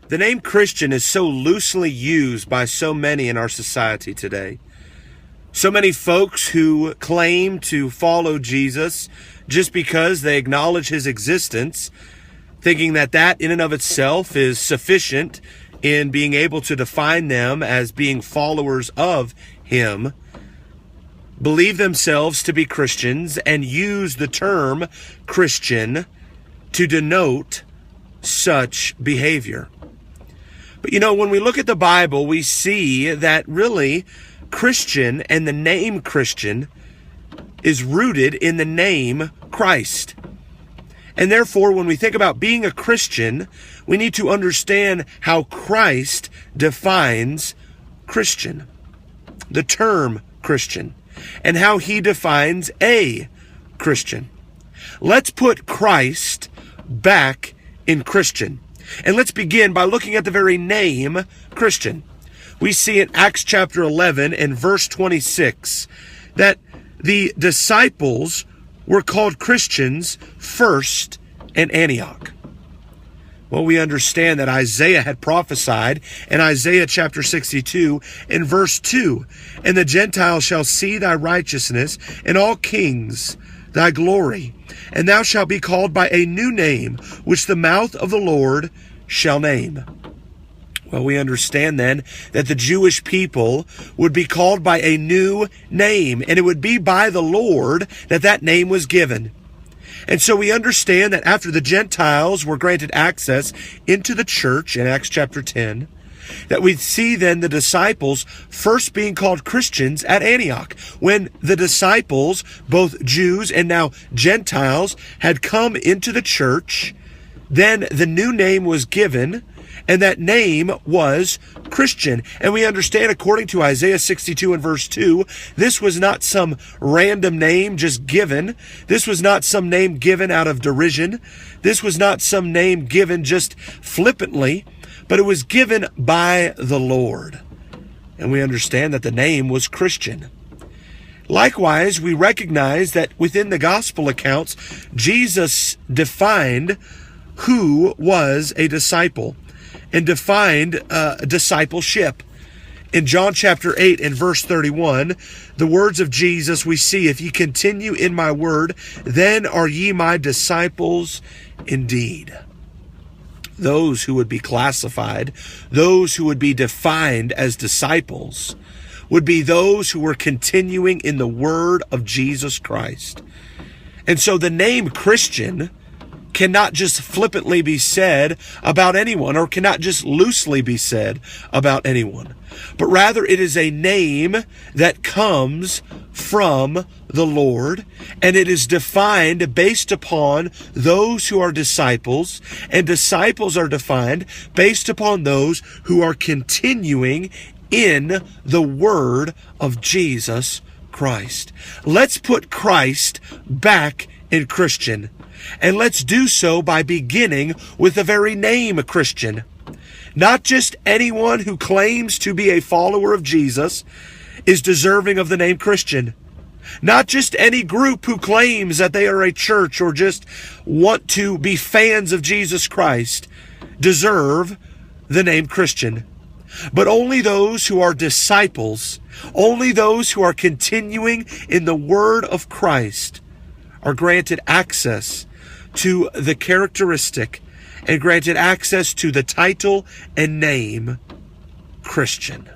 The name Christian is so loosely used by so many in our society today. So many folks who claim to follow Jesus just because they acknowledge his existence, thinking that that in and of itself is sufficient in being able to define them as being followers of him, believe themselves to be Christians and use the term Christian to denote such behavior. But when we look at the Bible, we see that really Christian and the name Christian is rooted in the name Christ. And therefore, when we think about being a Christian, we need to understand how Christ defines Christian, the term Christian, and how he defines a Christian. Let's put Christ back in Christian. And let's begin by looking at the very name Christian. We see in Acts chapter 11 and verse 26 that the disciples were called Christians first in Antioch. Well, we understand that Isaiah had prophesied in Isaiah chapter 62 in verse 2, "And the Gentiles shall see thy righteousness, and all kings thy glory. And thou shalt be called by a new name, which the mouth of the Lord shall name." Well, we understand then that the Jewish people would be called by a new name, and it would be by the Lord that that name was given. And so we understand that after the Gentiles were granted access into the church in Acts chapter 10, that we see then the disciples first being called Christians at Antioch. When the disciples, both Jews and now Gentiles, had come into the church, then the new name was given, and that name was Christian. And we understand, according to Isaiah 62 and verse 2, this was not some random name just given. This was not some name given out of derision. This was not some name given just flippantly, but it was given by the Lord. And we understand that the name was Christian. Likewise, we recognize that within the gospel accounts, Jesus defined who was a disciple and defined discipleship. In John chapter 8 and verse 31, the words of Jesus we see, "If ye continue in my word, then are ye my disciples indeed." Those who would be classified, those who would be defined as disciples, would be those who were continuing in the word of Jesus Christ. And so the name Christian cannot just flippantly be said about anyone, or cannot just loosely be said about anyone, but rather it is a name that comes from the Lord, and it is defined based upon those who are disciples, and disciples are defined based upon those who are continuing in the word of Jesus Christ. Let's put Christ back in Christian. And let's do so by beginning with the very name Christian. Not just anyone who claims to be a follower of Jesus is deserving of the name Christian. Not just any group who claims that they are a church or just want to be fans of Jesus Christ deserve the name Christian. But only those who are disciples, only those who are continuing in the word of Christ are granted access to the characteristic and granted access to the title and name Christian.